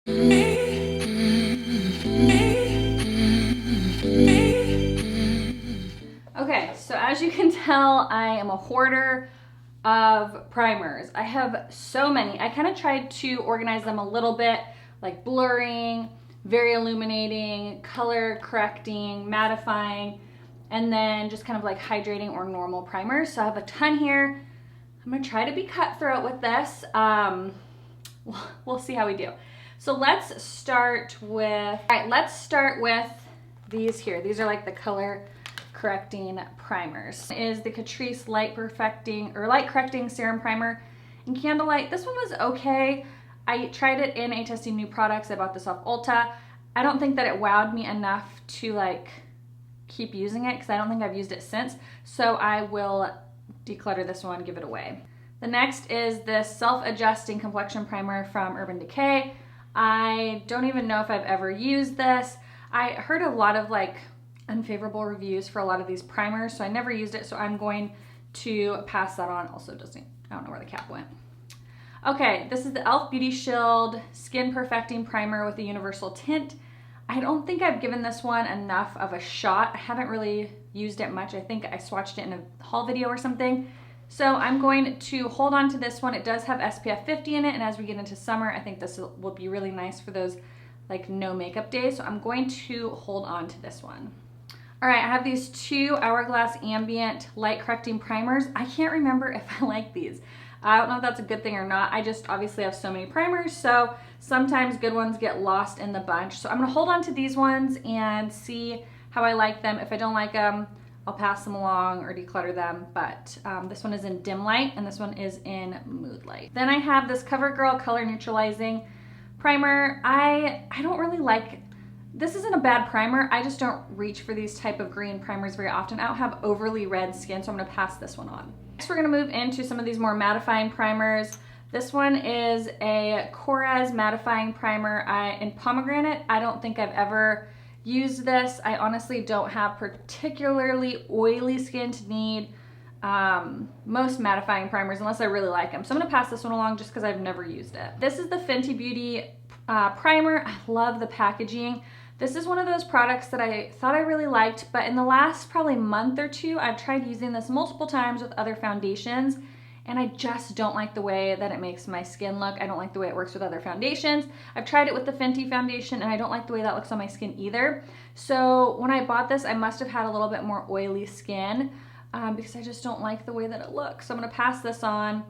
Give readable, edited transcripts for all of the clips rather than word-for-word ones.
Okay, so as you can tell, I am a hoarder of primers. I have so many. I kind of tried to organize them a little bit, like blurring, very illuminating, color correcting, mattifying, and then just kind of like hydrating or normal primers. So I have a ton here. I'm gonna try to be cutthroat with this. We'll see how we do. So let's start with, these here. These are like the color correcting primers. Is the Catrice Light Correcting Serum Primer in Candlelight. This one was okay. I tried it in A Testing New Products. I bought this off Ulta. I don't think that it wowed me enough to like keep using it because I don't think I've used it since. So I will declutter this one, give it away. The next is this Self-Adjusting Complexion Primer from Urban Decay. I don't even know if I've ever used this. I heard a lot of like unfavorable reviews for a lot of these primers, so I never used it, so I'm going to pass that on. Also I don't know where the cap went. Okay, this is the e.l.f. Beauty Shield Skin Perfecting Primer with a universal tint. I don't think I've given this one enough of a shot. I haven't really used it much. I think I swatched it in a haul video or something. So I'm going to hold on to this one. It does have SPF 50 in it, and as we get into summer, I think this will be really nice for those like no makeup days. So I'm going to hold on to this one. All right, I have these two Hourglass Ambient Light Correcting Primers. I can't remember if I like these. I don't know if that's a good thing or not. I just obviously have so many primers, so sometimes good ones get lost in the bunch. So I'm gonna hold on to these ones and see how I like them. If I don't like them, I'll pass them along or declutter them, but this one is in Dim Light and this one is in Mood Light. Then I have this CoverGirl Color Neutralizing Primer. I don't really like, this isn't a bad primer, I just don't reach for these type of green primers very often. I don't have overly red skin, so I'm gonna pass this one on. Next we're gonna move into some of these more mattifying primers. This one is a Korres Mattifying Primer in Pomegranate. I don't think I've ever used this. I honestly don't have particularly oily skin to need most mattifying primers unless I really like them. So I'm gonna pass this one along just because I've never used it. This is the Fenty Beauty primer. I love the packaging. This is one of those products that I thought I really liked, but in the last probably month or two, I've tried using this multiple times with other foundations, and I just don't like the way that it makes my skin look. I don't like the way it works with other foundations. I've tried it with the Fenty foundation, and I don't like the way that looks on my skin either. So when I bought this, I must have had a little bit more oily skin because I just don't like the way that it looks. So I'm gonna pass this on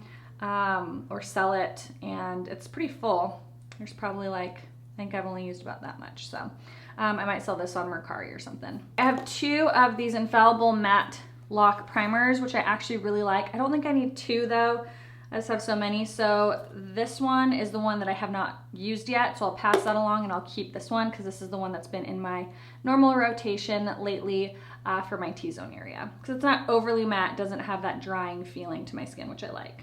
or sell it, and it's pretty full. There's probably like, I think I've only used about that much, so I might sell this on Mercari or something. I have two of these Infallible Matte Lock Primers, which I actually really like. I don't think I need two though. I just have so many. So this one is the one that I have not used yet, so I'll pass that along and I'll keep this one because this is the one that's been in my normal rotation lately for my T-zone area. Because it's not overly matte, doesn't have that drying feeling to my skin, which I like.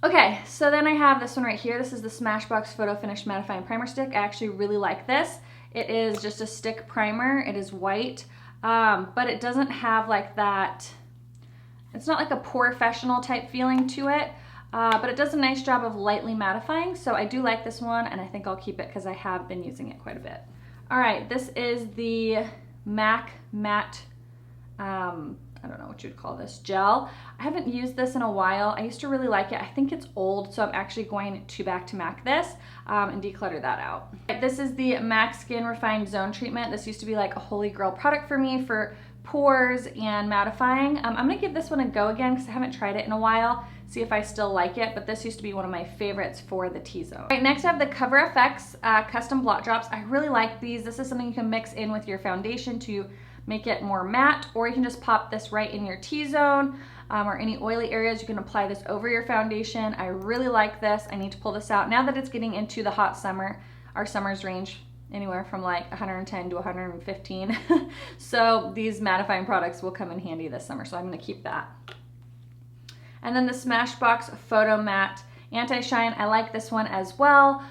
Okay, so then I have this one right here. This is the Smashbox Photo Finish Mattifying Primer Stick. I actually really like this. It is just a stick primer. It is white, but it doesn't have like that, it's not like a Porefessional type feeling to it, but it does a nice job of lightly mattifying. So I do like this one, and I think I'll keep it because I have been using it quite a bit. All right, this is the MAC Matte, I don't know what you'd call this, gel. I haven't used this in a while. I used to really like it. I think it's old, so I'm actually going to back to MAC this and declutter that out. This is the MAC Skin Refined Zone Treatment. This used to be like a holy grail product for me for pores and mattifying. I'm gonna give this one a go again because I haven't tried it in a while, see if I still like it, but this used to be one of my favorites for the T-zone. All right, next I have the CoverFX Custom Blot Drops. I really like these. This is something you can mix in with your foundation to make it more matte, or you can just pop this right in your T-zone or any oily areas. You can apply this over your foundation. I really like this. I need to pull this out now that it's getting into the hot summer. Our summers range anywhere from like 110 to 115. So these mattifying products will come in handy this summer, so I'm gonna keep that. And then the Smashbox Photo Matte Anti-Shine. I like this one as well,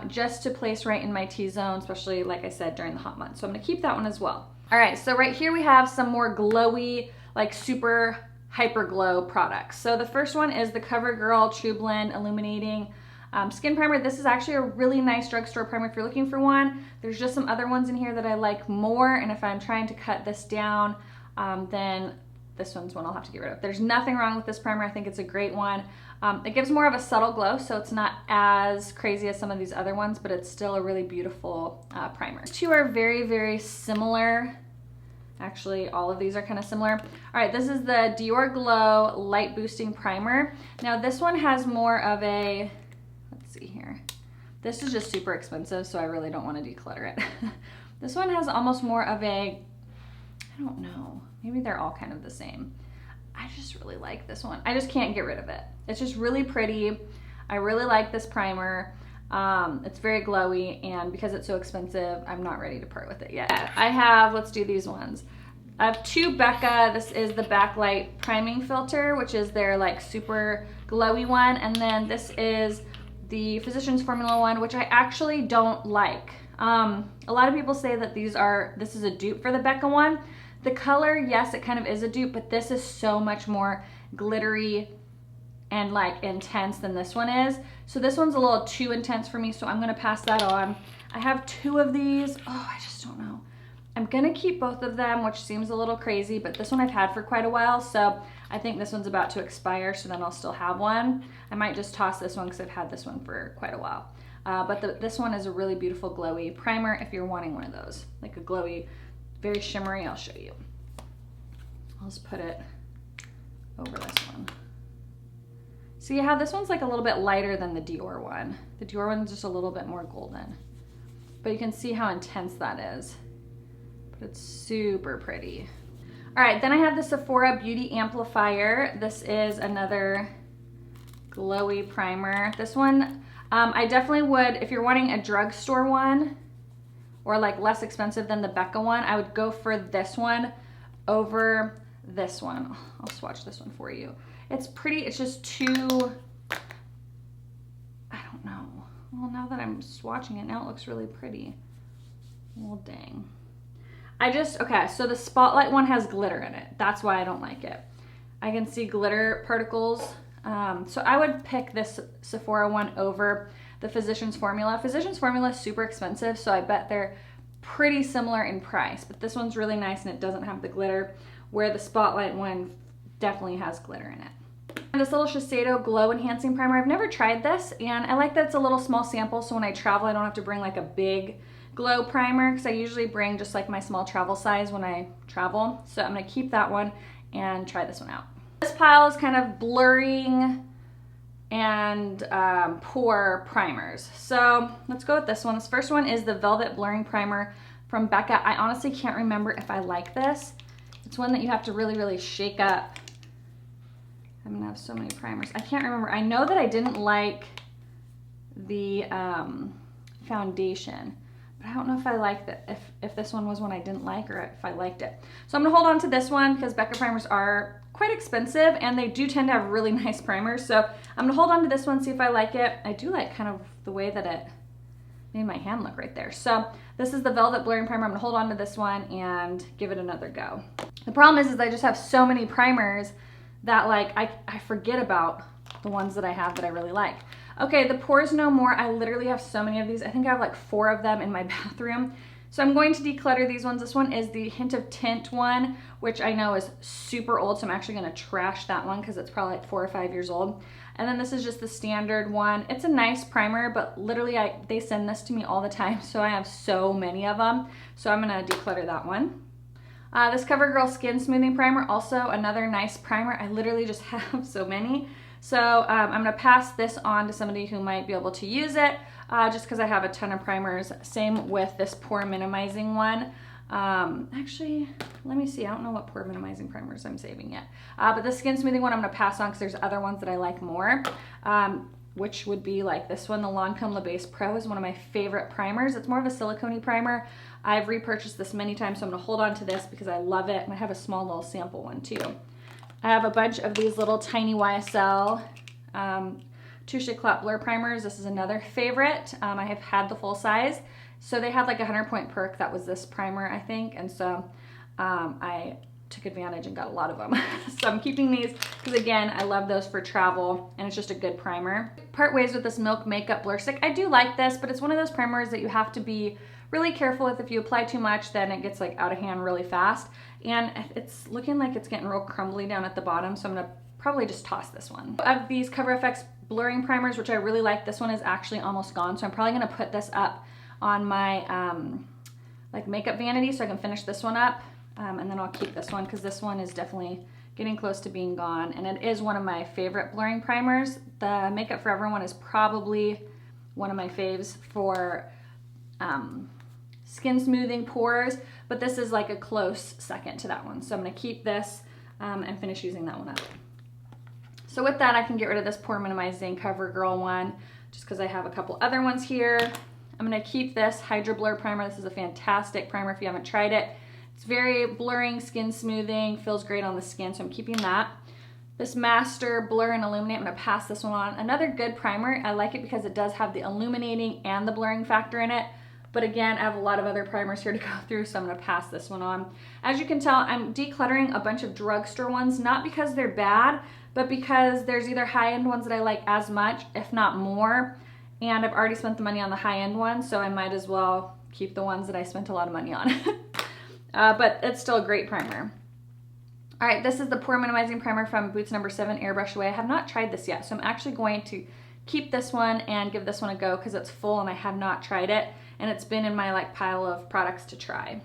just to place right in my T-zone, especially like I said, during the hot months. So I'm gonna keep that one as well. All right, so right here we have some more glowy, like super hyper glow products. So the first one is the CoverGirl True Blend Illuminating Skin primer, this is actually a really nice drugstore primer if you're looking for one. There's just some other ones in here that I like more, and if I'm trying to cut this down, then this one's one I'll have to get rid of. There's nothing wrong with this primer. I think it's a great one. It gives more of a subtle glow, so it's not as crazy as some of these other ones, but it's still a really beautiful primer. The two are very, very similar. Actually, all of these are kind of similar. All right, this is the Dior Glow Light Boosting Primer. Now this one has more of a, let's see here. This is just super expensive, so I really don't want to declutter it. This one has almost more of a, I don't know, maybe they're all kind of the same. I just really like this one. I just can't get rid of it. It's just really pretty. I really like this primer. It's very glowy, and because it's so expensive, I'm not ready to part with it yet. I have, let's do these ones. I have two Becca. This is the Backlight Priming Filter, which is their like super glowy one. And then this is the Physicians Formula one, which I actually don't like. A lot of people say that this is a dupe for the Becca one. The color, yes, it kind of is a dupe, but this is so much more glittery and like intense than this one is. So this one's a little too intense for me, so I'm gonna pass that on. I have two of these. Oh, I just don't know. I'm gonna keep both of them, which seems a little crazy, but this one I've had for quite a while, so I think this one's about to expire, so then I'll still have one. I might just toss this one because I've had this one for quite a while. But this one is a really beautiful glowy primer if you're wanting one of those, like a glowy, very shimmery. I'll show you. I'll just put it over this one. See how this one's like a little bit lighter than the Dior one. The Dior one's just a little bit more golden. But you can see how intense that is. But it's super pretty. All right, then I have the Sephora Beauty Amplifier. This is another glowy primer. This one, I definitely would, if you're wanting a drugstore one, or like less expensive than the Becca one, I would go for this one over this one. I'll swatch this one for you. It's pretty, it's just too, I don't know. Well, now that I'm swatching it, now it looks really pretty. Well, dang. Okay, so the Spotlight one has glitter in it. That's why I don't like it. I can see glitter particles. So I would pick this Sephora one over the Physicians Formula. Physicians Formula is super expensive, so I bet they're pretty similar in price, but this one's really nice and it doesn't have the glitter, where the Spotlight one definitely has glitter in it. And this little Shiesedo Glow Enhancing Primer, I've never tried this, and I like that it's a little small sample, so when I travel I don't have to bring like a big glow primer, because I usually bring just like my small travel size when I travel. So I'm gonna keep that one and try this one out. This pile is kind of blurring and pore primers. So let's go with this one. This first one is the Velvet Blurring Primer from Becca. I honestly can't remember if I like this. It's one that you have to really, really shake up. I'm gonna have so many primers. I can't remember. I know that I didn't like the foundation, but I don't know if I liked it, if this one was one I didn't like or if I liked it. So I'm gonna hold on to this one because Becca primers are quite expensive and they do tend to have really nice primers. So I'm gonna hold on to this one, see if I like it. I do like kind of the way that it made my hand look right there. So this is the Velvet Blurring Primer. I'm gonna hold on to this one and give it another go. The problem is I just have so many primers that like I forget about the ones that I have that I really like. Okay, the Pores No More. I literally have so many of these. I think I have like 4 of them in my bathroom. So I'm going to declutter these ones. This one is the Hint of Tint one, which I know is super old, so I'm actually gonna trash that one because it's probably like 4 or 5 years old. And then this is just the standard one. It's a nice primer, but literally they send this to me all the time, so I have so many of them. So I'm gonna declutter that one. This CoverGirl Skin Smoothing Primer, also another nice primer. I literally just have so many. So I'm gonna pass this on to somebody who might be able to use it, just because I have a ton of primers. Same with this Pore Minimizing one. Actually, let me see. I don't know what Pore Minimizing primers I'm saving yet. But the Skin Smoothing one I'm gonna pass on because there's other ones that I like more, which would be like this one, the Lancome Le Base Pro is one of my favorite primers. It's more of a silicone primer. I've repurchased this many times, so I'm gonna hold on to this because I love it, and I have a small little sample one too. I have a bunch of these little tiny YSL Touche Éclat Blur primers. This is another favorite. I have had the full size. So they had like a 100-point perk that was this primer, I think. And so I took advantage and got a lot of them. So I'm keeping these because again, I love those for travel and it's just a good primer. Part ways with this Milk Makeup Blur Stick. I do like this, but it's one of those primers that you have to be really careful with. If you apply too much, then it gets like out of hand really fast. And it's looking like it's getting real crumbly down at the bottom, so I'm gonna probably just toss this one. Of these CoverFX blurring primers, which I really like, this one is actually almost gone, so I'm probably gonna put this up on my like makeup vanity so I can finish this one up. And then I'll keep this one because this one is definitely getting close to being gone. And it is one of my favorite blurring primers. The Makeup Forever one is probably one of my faves for skin smoothing pores, but this is like a close second to that one. So I'm gonna keep this and finish using that one up. So with that, I can get rid of this Pore Minimizing CoverGirl one just because I have a couple other ones here. I'm gonna keep this Hydra Blur Primer. This is a fantastic primer if you haven't tried it. It's very blurring, skin smoothing, feels great on the skin, so I'm keeping that. This Master Blur and Illuminate, I'm gonna pass this one on. Another good primer. I like it because it does have the illuminating and the blurring factor in it. But again, I have a lot of other primers here to go through, so I'm gonna pass this one on. As you can tell, I'm decluttering a bunch of drugstore ones, not because they're bad, but because there's either high-end ones that I like as much, if not more, and I've already spent the money on the high-end ones, so I might as well keep the ones that I spent a lot of money on. But it's still a great primer. All right, this is the Pore Minimizing Primer from Boots No. 7 Airbrush Away. I have not tried this yet, so I'm actually going to keep this one and give this one a go because it's full and I have not tried it, and it's been in my like pile of products to try.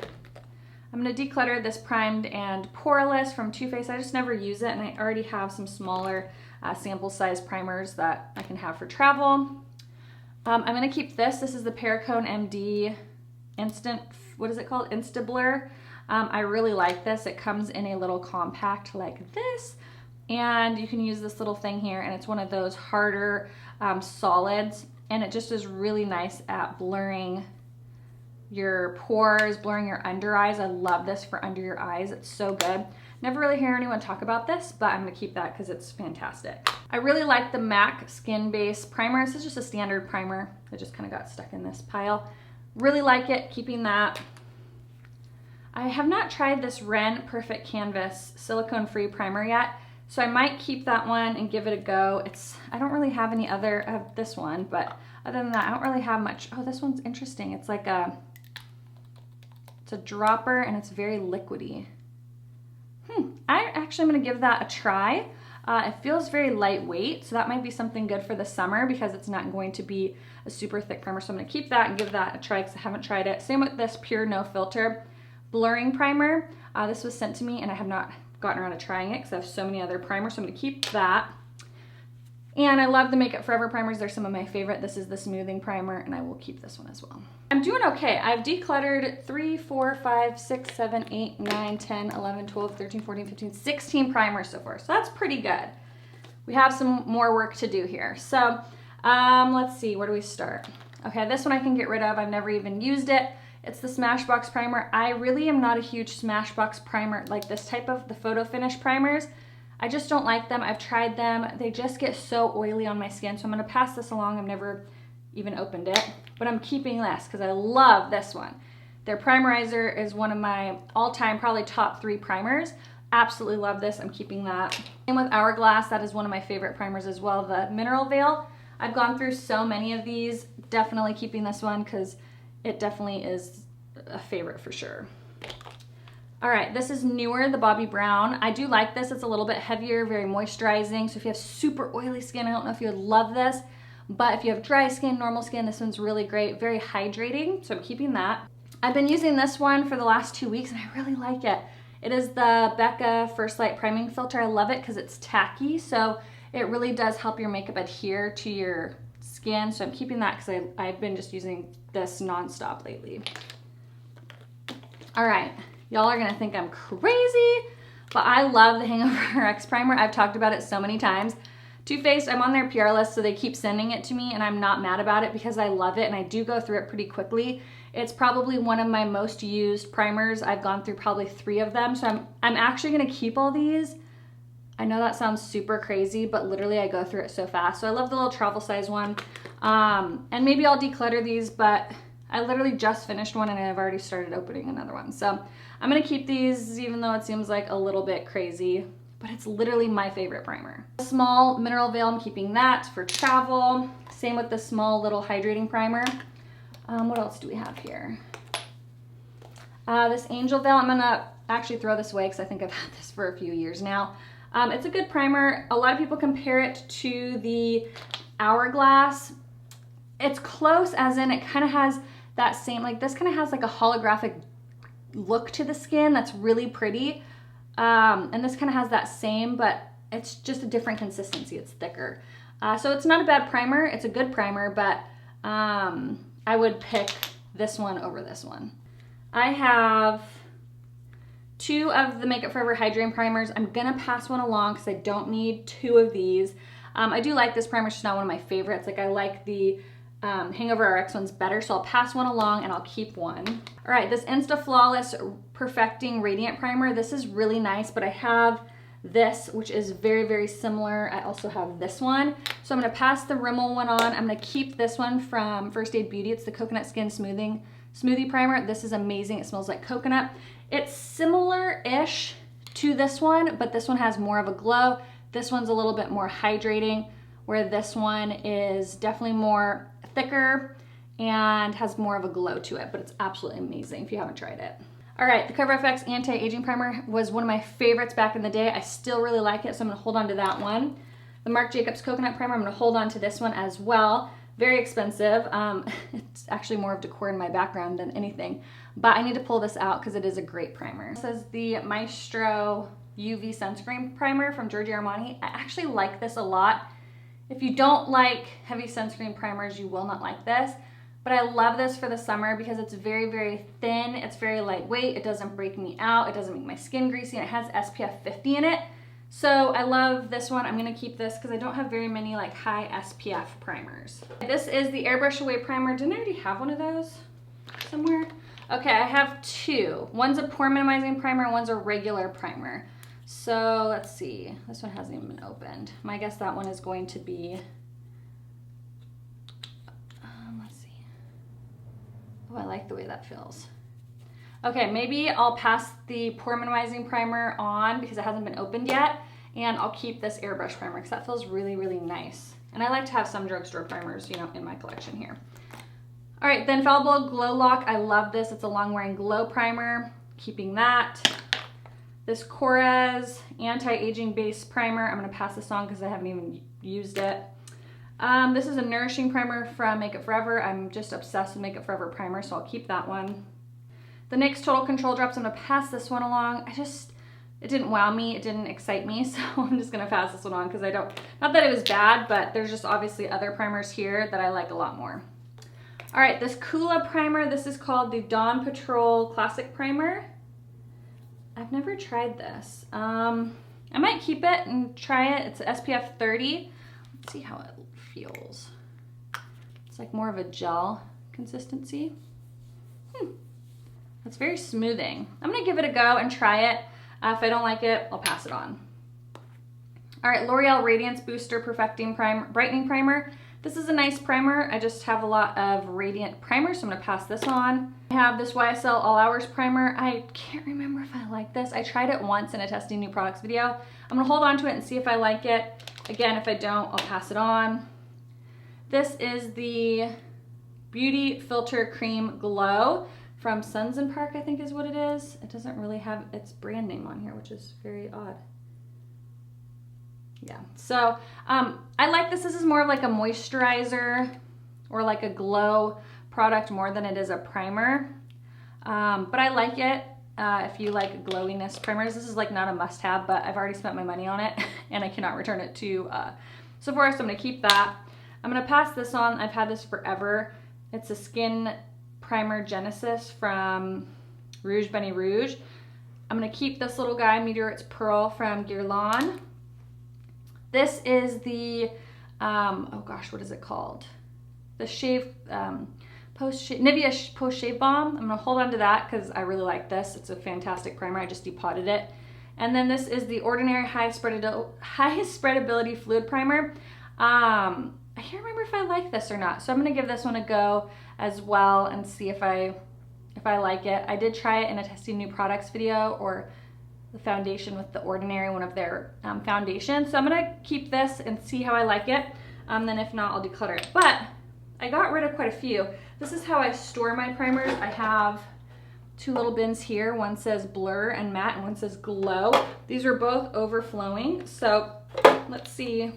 I'm gonna declutter this Primed and Poreless from Too Faced. I just never use it, and I already have some smaller sample size primers that I can have for travel. I'm gonna keep this. This is the Perricone MD Instant, what is it called? Insta Blur. I really like this. It comes in a little compact like this, and you can use this little thing here, and it's one of those harder solids, and it just is really nice at blurring your pores, blurring your under eyes. I love this for under your eyes. It's so good. Never really hear anyone talk about this, but I'm gonna keep that because it's fantastic. I really like the MAC Skin Base Primer. This is just a standard primer. It just kind of got stuck in this pile. Really like it, keeping that. I have not tried this Ren Perfect Canvas silicone-free primer yet, so I might keep that one and give it a go. I don't really have any other of this one, but other than that, I don't really have much. Oh, this one's interesting. It's like it's a dropper and it's very liquidy. I'm gonna give that a try. It feels very lightweight, so that might be something good for the summer because it's not going to be a super thick primer. So I'm gonna keep that and give that a try because I haven't tried it. Same with this Pure No Filter blurring primer. This was sent to me and I have not gotten around to trying it because I have so many other primers, so I'm gonna keep that. And I love the Makeup Forever primers. They're some of my favorite. This is the smoothing primer, and I will keep this one as well. I'm doing okay. I've decluttered 3, 4, 5, 6, 7, 8, 9, 10, 11, 12, 13, 14, 15, 16 primers so far. So that's pretty good. We have some more work to do here. So let's see, where do we start? Okay, this one I can get rid of. I've never even used it. It's the Smashbox primer. I really am not a huge Smashbox primer, like this type of the photo finish primers. I just don't like them. I've tried them. They just get so oily on my skin. So I'm gonna pass this along. I've never even opened it, but I'm keeping this because I love this one. Their primerizer is one of my all-time, probably top 3 primers. Absolutely love this. I'm keeping that. And with Hourglass, that is one of my favorite primers as well, the Mineral Veil. I've gone through so many of these. Definitely keeping this one because it definitely is a favorite for sure. All right, this is newer, the Bobbi Brown. I do like this. It's a little bit heavier, very moisturizing. So if you have super oily skin, I don't know if you would love this, but if you have dry skin, normal skin, this one's really great, very hydrating. So I'm keeping that. I've been using this one for the last 2 weeks and I really like it. It is the Becca First Light Priming Filter. I love it because it's tacky, so it really does help your makeup adhere to your skin. So I'm keeping that because I've been just using this nonstop lately. All right. Y'all are gonna think I'm crazy, but I love the Hangover RX primer. I've talked about it so many times. Too Faced, I'm on their PR list, so they keep sending it to me, and I'm not mad about it because I love it, and I do go through it pretty quickly. It's probably one of my most used primers. I've gone through probably 3 of them, so I'm actually gonna keep all these. I know that sounds super crazy, but literally I go through it so fast. So I love the little travel size one, and maybe I'll declutter these, but I literally just finished one and I've already started opening another one. So I'm gonna keep these even though it seems like a little bit crazy, but it's literally my favorite primer. Small mineral veil, I'm keeping that for travel. Same with the small little hydrating primer. What else do we have here? This Angel Veil, I'm gonna actually throw this away because I think I've had this for a few years now. It's a good primer. A lot of people compare it to the Hourglass. It's close, as in it kind of has that same, like this kind of has like a holographic look to the skin that's really pretty. And this kind of has that same, but it's just a different consistency. It's thicker. So it's not a bad primer. It's a good primer, but I would pick this one over this one. I have 2 of the Makeup Forever Hydrating Primers. I'm gonna pass one along because I don't need 2 of these. I do like this primer, it's just not one of my favorites. Like I like the Hangover RX ones better, so I'll pass one along and I'll keep one. All right, this Insta Flawless Perfecting Radiant Primer. This is really nice, but I have this, which is very, very similar. I also have this one. So I'm gonna pass the Rimmel one on. I'm gonna keep this one from First Aid Beauty. It's the Coconut Skin Smoothie Primer. This is amazing. It smells like coconut. It's similar-ish to this one, but this one has more of a glow. This one's a little bit more hydrating, where this one is definitely more thicker and has more of a glow to it, but it's absolutely amazing if you haven't tried it. All right, the CoverFX Anti-Aging Primer was one of my favorites back in the day. I still really like it, so I'm gonna hold on to that one. The Marc Jacobs Coconut Primer, I'm gonna hold on to this one as well. Very expensive. It's actually more of decor in my background than anything, but I need to pull this out because it is a great primer. This is the Maestro UV Sunscreen Primer from Giorgio Armani. I actually like this a lot. If you don't like heavy sunscreen primers, you will not like this, but I love this for the summer because it's very, very thin. It's very lightweight. It doesn't break me out. It doesn't make my skin greasy, and it has SPF 50 in it. So I love this one. I'm gonna keep this because I don't have very many like high SPF primers. This is the Airbrush Away Primer. Didn't I already have one of those somewhere? Okay, I have 2. One's a pore minimizing primer, one's a regular primer. So let's see, this one hasn't even been opened. I guess that one is going to be, let's see. Oh, I like the way that feels. Okay, maybe I'll pass the pore minimizing primer on because it hasn't been opened yet, and I'll keep this Airbrush primer because that feels really, really nice. And I like to have some drugstore primers, you know, in my collection here. All right, the Infallible Glow Lock. I love this. It's a long wearing glow primer. Keeping that. This Korres Anti-Aging Base Primer. I'm gonna pass this on because I haven't even used it. This is a nourishing primer from Makeup Forever. I'm just obsessed with Makeup Forever primer, so I'll keep that one. The NYX Total Control Drops, I'm gonna pass this one along. It didn't wow me, it didn't excite me, so I'm just gonna pass this one on because I don't, not that it was bad, but there's just obviously other primers here that I like a lot more. All right, this Kula primer, this is called the Dawn Patrol Classic Primer. I've never tried this. I might keep it and try it. It's SPF 30. Let's see how it feels. It's like more of a gel consistency. It's very smoothing. I'm gonna give it a go and try it. If I don't like it, I'll pass it on. All right, L'Oreal Radiance Booster Perfecting Brightening Primer. This is a nice primer. I just have a lot of Radiant primer, so I'm gonna pass this on. I have this YSL All Hours Primer. I can't remember if I like this. I tried it once in a testing new products video. I'm gonna hold on to it and see if I like it. Again, if I don't, I'll pass it on. This is the Beauty Filter Cream Glow from Sons and Park, I think is what it is. It doesn't really have its brand name on here, which is very odd. Yeah, so I like this. This is more of like a moisturizer or like a glow product more than it is a primer. But I like it. If you like glowiness primers, this is like not a must-have, but I've already spent my money on it and I cannot return it to Sephora, so I'm gonna keep that. I'm gonna pass this on. I've had this forever. It's a Skin Primer Genesis from Rouge Bunny Rouge. I'm gonna keep this little guy, Meteor It's Pearl from Guerlain. This is the, oh gosh, what is it called? The Nivea Post Shave Balm. I'm gonna hold on to that because I really like this. It's a fantastic primer. I just depotted it. And then this is the Ordinary High Spreadability Fluid Primer. I can't remember if I like this or not, so I'm gonna give this one a go. as well and see if I like it. I did try it in a testing new products video, or the foundation with The Ordinary, one of their foundations. So I'm gonna keep this and see how I like it. Then if not, I'll declutter it. But I got rid of quite a few. This is how I store my primers. I have two little bins here. One says Blur and Matte and one says Glow. These are both overflowing. So let's see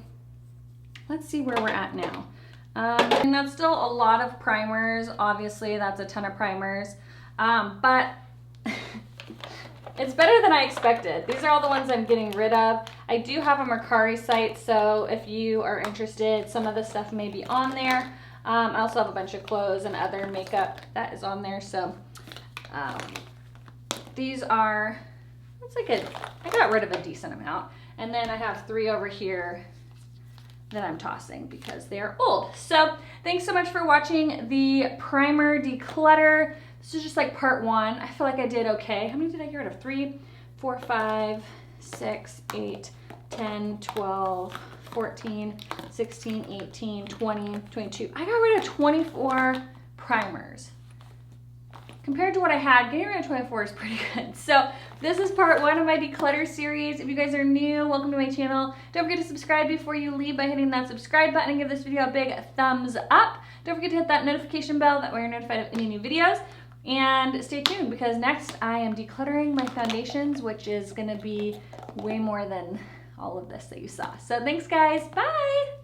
where we're at now. And that's still a lot of primers. Obviously, that's a ton of primers. But it's better than I expected. These are all the ones I'm getting rid of. I do have a Mercari site, so if you are interested, some of the stuff may be on there. I also have a bunch of clothes and other makeup that is on there. So these are, I got rid of a decent amount. And then I have 3 over here that I'm tossing because they're old. So thanks so much for watching the primer declutter. This is just like part 1. I feel like I did okay. How many did I get rid of? 3, 4, 5, 6, 8, 10, 12, 14, 16, 18, 20, 22. I got rid of 24 primers. Compared to what I had, getting rid of 24 is pretty good. So this is part 1 of my declutter series. If you guys are new, welcome to my channel. Don't forget to subscribe before you leave by hitting that subscribe button and give this video a big thumbs up. Don't forget to hit that notification bell, that way you're notified of any new videos. And stay tuned because next I am decluttering my foundations, which is gonna be way more than all of this that you saw. So thanks guys, bye!